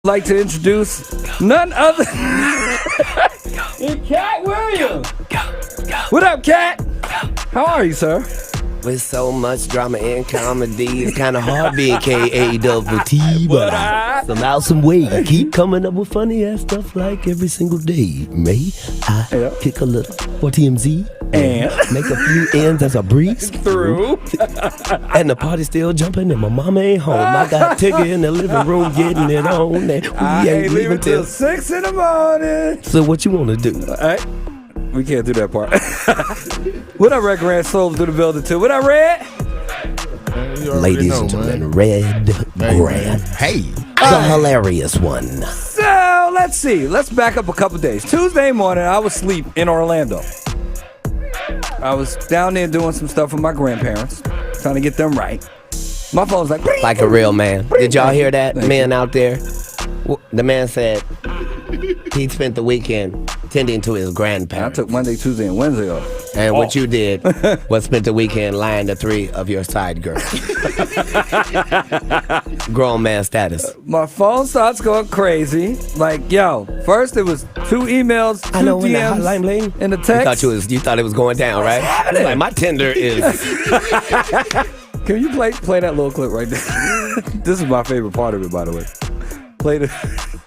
like to introduce none other than Katt Williams. What up, Katt? How are you, sir? With so much drama and comedy, it's kind of hard being K-A-double-T, but somehow, some way, I keep coming up with funny ass stuff like every single day. May I kick a little for TMZ and make a few ends as I breeze through? And the party's still jumping and my mama ain't home. I got Tigger in the living room getting it on, and we ain't leaving till 6 in the morning. So what you want to do? All right. We can't do that part. What up, Red Grand Soul through the building too? What up, Red? Ladies and gentlemen, Red Grand. Hey. The hilarious one. So, let's see. Let's back up a couple days. Tuesday morning, I was asleep in Orlando. I was down there doing some stuff with my grandparents, trying to get them right. My phone's like a real man. Did y'all hear that, man out there? The man said he spent the weekend tending to his grandparents. I took Monday, Tuesday, and Wednesday off. And what you did was spent the weekend lying to 3 of your side girls. Grown man status. My phone starts going crazy. Like, yo, first it was 2 emails, 2 DMs, and the text. You thought it was going down, right? Like, my Tinder is... Can you play that little clip right there? This is my favorite part of it, by the way. Play the...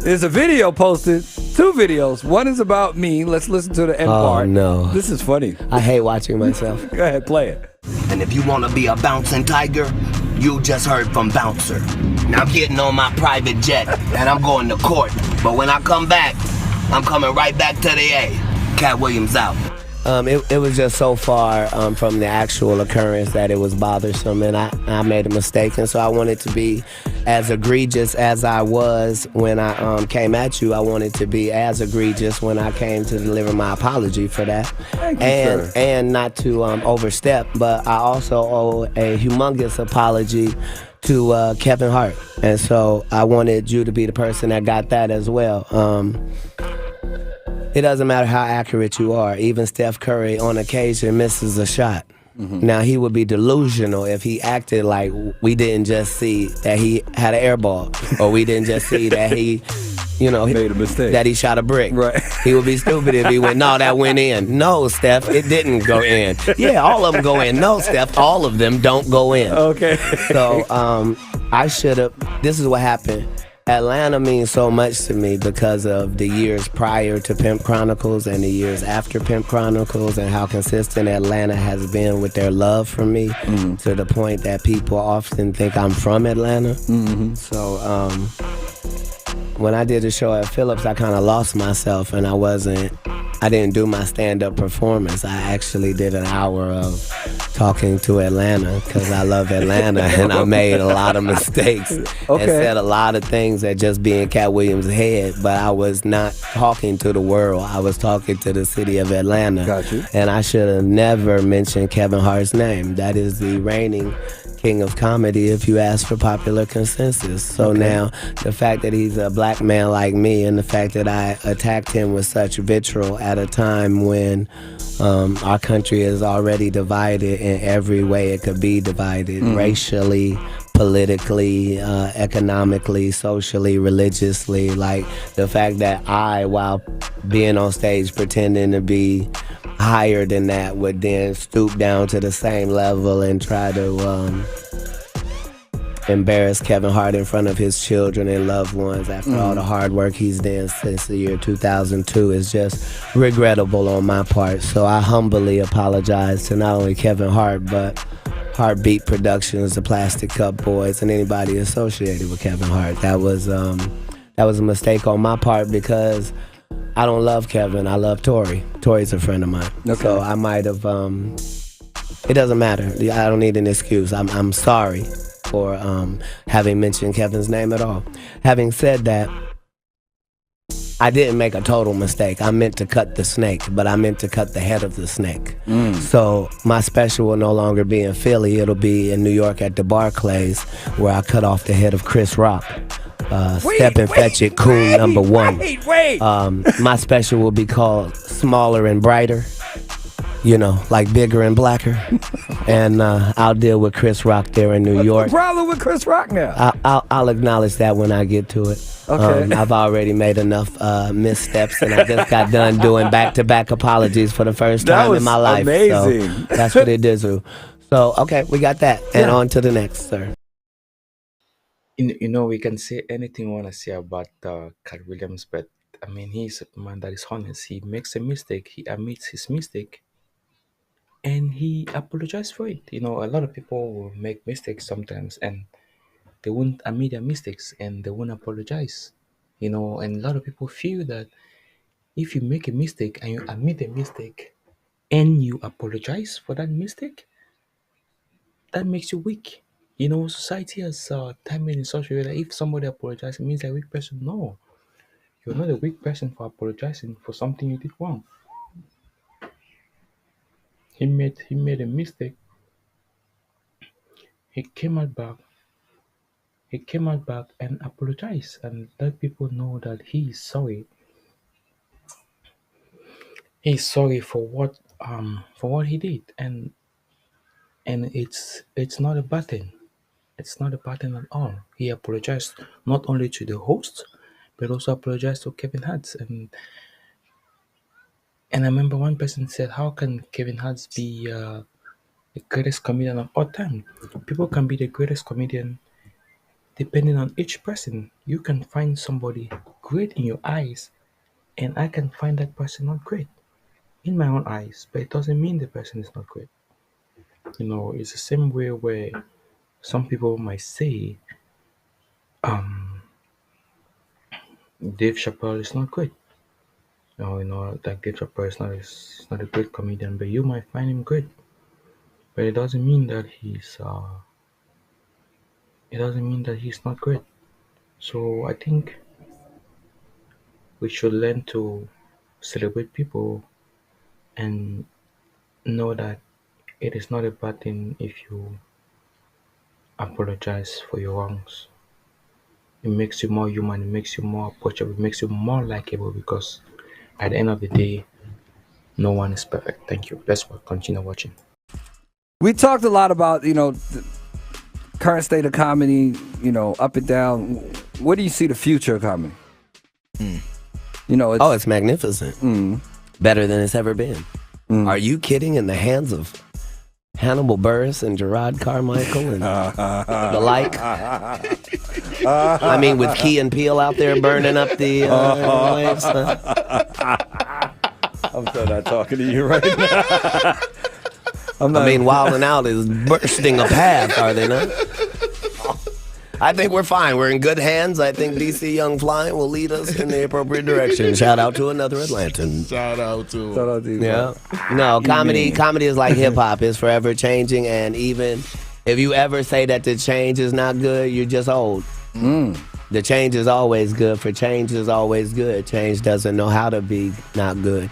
There's a video posted, 2 videos. One is about me. Let's listen to the end part. Oh, no. This is funny. I hate watching myself. Go ahead, play it. And if you want to be a bouncing tiger, you just heard from Bouncer. Now I'm getting on my private jet, and I'm going to court. But when I come back, I'm coming right back to the A. Katt Williams out. It was just so far from the actual occurrence that it was bothersome, and I made a mistake, and so I wanted to be as egregious as I was when I came at you. I wanted to be as egregious when I came to deliver my apology for that. Thank you, sir. And not to overstep, but I also owe a humongous apology to Kevin Hart, and so I wanted you to be the person that got that as well. It doesn't matter how accurate you are. Even Steph Curry on occasion misses a shot. Mm-hmm. Now, he would be delusional if he acted like we didn't just see that he had an air ball, or we didn't just see that he, made a mistake, that he shot a brick. Right. He would be stupid if he went, no, that went in. No, Steph, it didn't go in. Yeah, all of them go in. No, Steph, all of them don't go in. Okay. So I should have, this is what happened. Atlanta means so much to me because of the years prior to Pimp Chronicles and the years after Pimp Chronicles, and how consistent Atlanta has been with their love for me, to the point that people often think I'm from Atlanta. Mm-hmm. So when I did the show at Phillips, I kind of lost myself, and I didn't do my stand-up performance. I actually did an hour of talking to Atlanta because I love Atlanta, and I made a lot of mistakes and said a lot of things that just be in Katt Williams' head, but I was not talking to the world. I was talking to the city of Atlanta. Got you. And I should have never mentioned Kevin Hart's name. That is the reigning king of comedy if you ask for popular consensus. So now the fact that he's a black man like me, and the fact that I attacked him with such vitriol at a time when our country is already divided in every way it could be divided, racially, politically, economically, socially, religiously. Like, the fact that I, while being on stage pretending to be higher than that, would then stoop down to the same level and try to embarrass Kevin Hart in front of his children and loved ones after all the hard work he's done since the year 2002 is just regrettable on my part. So I humbly apologize to not only Kevin Hart, but Heartbeat Productions, the Plastic Cup Boys, and anybody associated with Kevin Hart. That was a mistake on my part, because I don't love Kevin. I love Tori. Tori's a friend of mine. Okay. So I might have. It doesn't matter. I don't need an excuse. I'm sorry for having mentioned Kevin's name at all. Having said that, I didn't make a total mistake. I meant to cut the snake, but I meant to cut the head of the snake. So my special will no longer be in Philly. It'll be in New York at the Barclays, where I cut off the head of Chris Rock. Step and Fetch It, Coon number 1. My special will be called Smaller and Brighter. Like bigger and blacker. And I'll deal with Chris Rock there in New York. What's the problem with Chris Rock now? I'll acknowledge that when I get to it. Okay. I've already made enough missteps, and I just got done doing back-to-back apologies for the first That time was in my life. amazing. So that's what it is. So, okay, we got that. And on to the next, sir. We can say anything we want to say about Cat Williams, but I mean, he's a man that is honest. He makes a mistake, he admits his mistake, and he apologizes for it. A lot of people will make mistakes sometimes, and they won't admit their mistakes and they won't apologize. And a lot of people feel that if you make a mistake and you admit a mistake and you apologize for that mistake, that makes you weak. Society has timed it in such a way that if somebody apologizes, it means they're a weak person. No, you're not a weak person for apologizing for something you did wrong. He made a mistake. He came out back. He came out back and apologized and let people know that he is sorry. He's sorry for what he did, and it's not a bad thing. It's not a bad thing at all. He apologized not only to the host, but also apologized to Kevin Hart. And I remember one person said, "How can Kevin Hart be the greatest comedian of all time?" People can be the greatest comedian depending on each person. You can find somebody great in your eyes, and I can find that person not great in my own eyes, but it doesn't mean the person is not great. It's the same way where some people might say, Dave Chappelle is not great. Like Dave Chappelle is not a great comedian, but you might find him great. But it doesn't mean that he's not great. So I think we should learn to celebrate people and know that it is not a bad thing if you apologize for your wrongs. It makes you more human, it makes you more approachable, it makes you more likable because at the end of the day, no one is perfect. Thank you. Let's continue watching. We talked a lot about, the current state of comedy, up and down. Where do you see the future of comedy? It's magnificent. Better than it's ever been. Are you kidding? In the hands of Hannibal Buress and Gerard Carmichael and the like. I mean, with Key and Peele out there burning up the waves. I'm so not talking to you right now. Wild 'N Out is bursting a path, are they not? I think we're fine. We're in good hands. I think DC Young Flying will lead us in the appropriate direction. Shout out to another Atlantan. Shout out to you. Yeah. No, comedy is like hip hop. It's forever changing, and even if you ever say that the change is not good, you're just old. The change is always good, for change is always good. Change doesn't know how to be not good.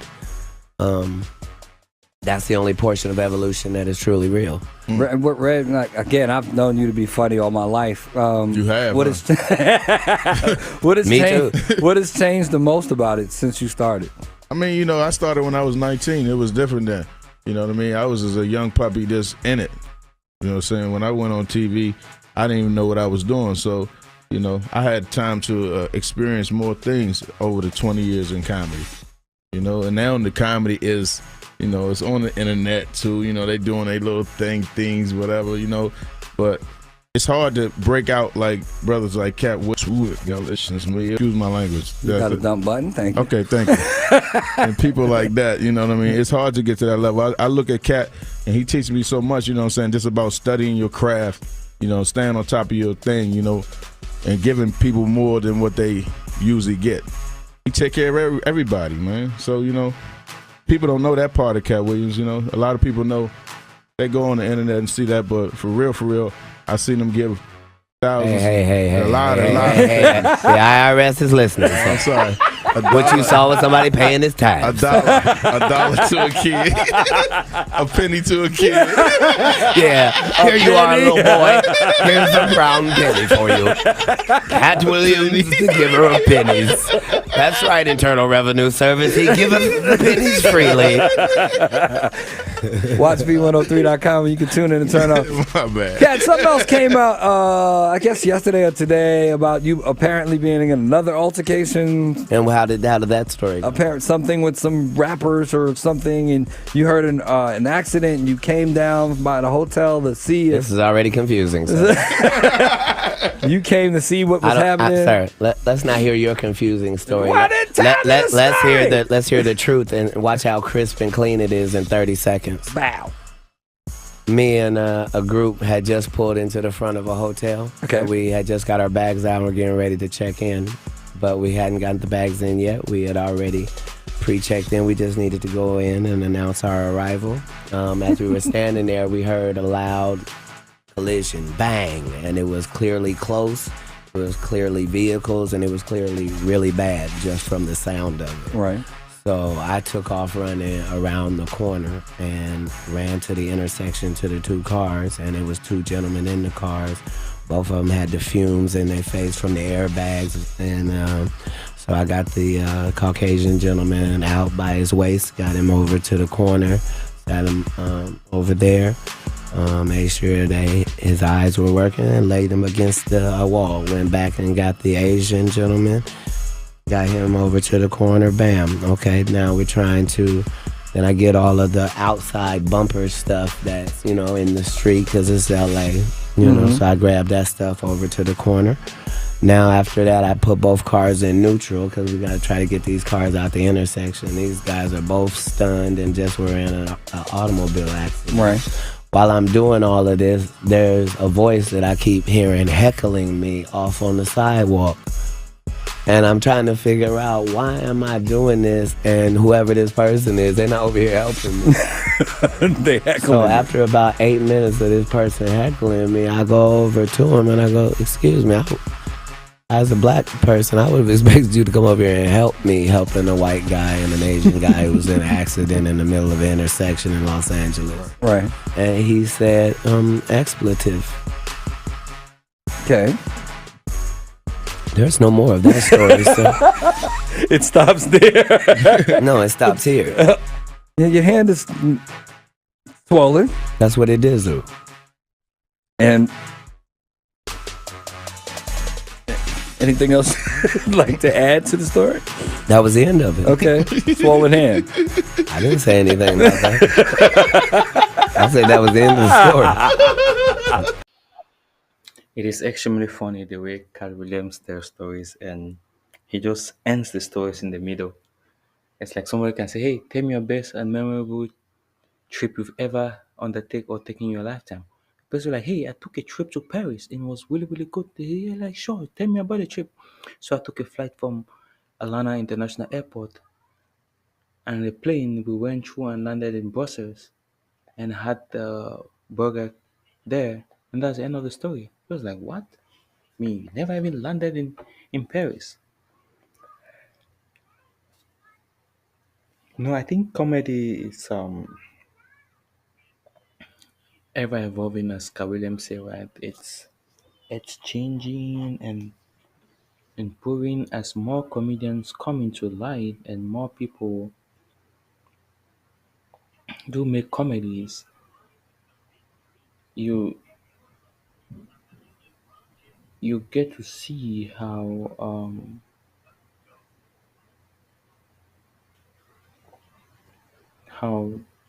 That's the only portion of evolution that is truly real. Red, again, I've known you to be funny all my life. You have. What Me too. What has changed the most about it since you started? I started when I was 19. It was different then. You know what I mean? I was as a young puppy just in it. You know what I'm saying? When I went on TV, I didn't even know what I was doing. So, I had time to experience more things over the 20 years in comedy. And now the comedy is... it's on the internet too. They doing their little things, whatever. But it's hard to break out like brothers like Katt. Excuse my language. You got a dumb button. Thank you. Okay, thank you. And people like that. You know what I mean? It's hard to get to that level. I look at Katt and he teaches me so much. Just about studying your craft. Staying on top of your thing. And giving people more than what they usually get. He take care of everybody, man. So people don't know that part of Katt Williams. A lot of people know, they go on the internet and see that, but for real, I seen them give thousands. Hey. A lot. The IRS is listening. I'm sorry. What you saw was somebody paying his tax. $1 to a kid. A penny to a kid. Yeah. Here you are, little boy. Here's a brown penny for you. Katt Williams, the giver of pennies. That's right, Internal Revenue Service. He giveth the pennies freely. Watch B103.com, and you can tune in and turn up. My bad. Katt, something else came out, I guess yesterday or today, about you apparently being in another altercation. And how did that story go? Apparent something with some rappers or something, and you heard an accident, and you came down by the hotel to see This if is already confusing, sir. you came to see what was happening. Sir, let's not hear your confusing story. What did tell let's story? let's hear the truth and watch how crisp and clean it is in 30 seconds. Bow. Me and a group had just pulled into the front of a hotel. Okay. We had just got our bags out and we're getting ready to check in, but we hadn't gotten the bags in yet. We had already pre-checked in. We just needed to go in and announce our arrival. As we were standing there, we heard a loud collision, bang, and it was clearly close. It was clearly vehicles, and it was clearly really bad just from the sound of it. Right. So I took off running around the corner and ran to the intersection to the two cars, and it was two gentlemen in the cars. Both of them had the fumes in their face from the airbags, and so I got the Caucasian gentleman out by his waist, got him over to the corner, got him over there, made sure that his eyes were working, and laid him against the wall. Went back and got the Asian gentleman, got him over to the corner, bam. Okay, now we're trying to, then I get all of the outside bumper stuff that's, in the street, because it's LA, so I grabbed that stuff over to the corner. Now after that, I put both cars in neutral, because we got to try to get these cars out the intersection. These guys are both stunned and just were in an automobile accident. Right. While I'm doing all of this, there's a voice that I keep hearing heckling me off on the sidewalk. And I'm trying to figure out, why am I doing this? And whoever this person is, they're not over here helping me. They heckling. So after about 8 minutes of this person heckling me, I go over to him and I go, excuse me, as a black person, I would have expected you to come over here and help me, helping a white guy and an Asian guy who was in an accident in the middle of an intersection in Los Angeles. Right. And he said, expletive. Okay. There's no more of that story, sir. It stops there. No, it stops here. Yeah, your hand is swollen. That's what it is, though. And anything else you'd like to add to the story? That was the end of it. Okay. Swollen hand. I didn't say anything about that. I said that was the end of the story. It is extremely funny the way Katt Williams tells stories, and he just ends the stories in the middle. It's like somebody can say, "Hey, tell me your best and memorable trip you've ever undertaken or taken in your lifetime." Because you're like, "Hey, I took a trip to Paris and it was really, really good." You're like, "Sure, tell me about the trip." So I took a flight from Atlanta International Airport, and the plane we went through and landed in Brussels and had the burger there, and that's the end of the story. It was like, what? Me never even landed in Paris. No, I think comedy is ever evolving, as Katt Williams say, right? It's changing and improving as more comedians come into light and more people do make comedies. You you get to see how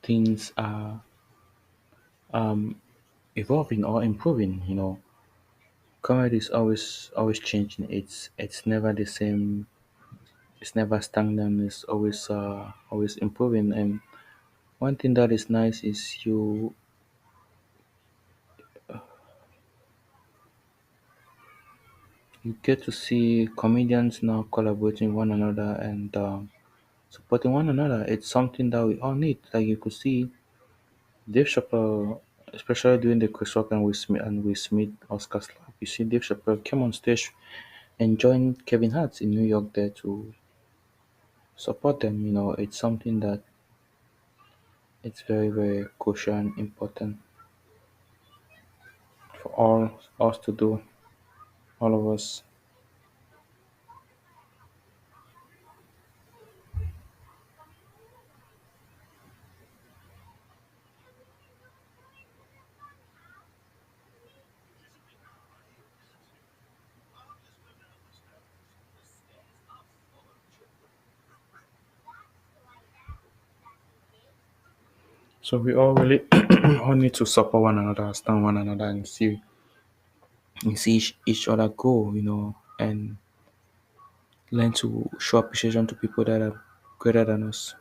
things are evolving or improving. Comedy is always changing. It's never the same. It's never stagnant. It's always improving. And one thing that is nice is you get to see comedians now collaborating with one another and supporting one another. It's something that we all need. Like you could see Dave Chappelle, especially during the Chris Rock and Will Smith Oscar slap. You see Dave Chappelle came on stage and joined Kevin Hart in New York there to support them. It's something that it's very, very crucial and important for all us to do, all of us. So we all really all need to support one another, stand one another, and see each other go, and learn to show appreciation to people that are greater than us.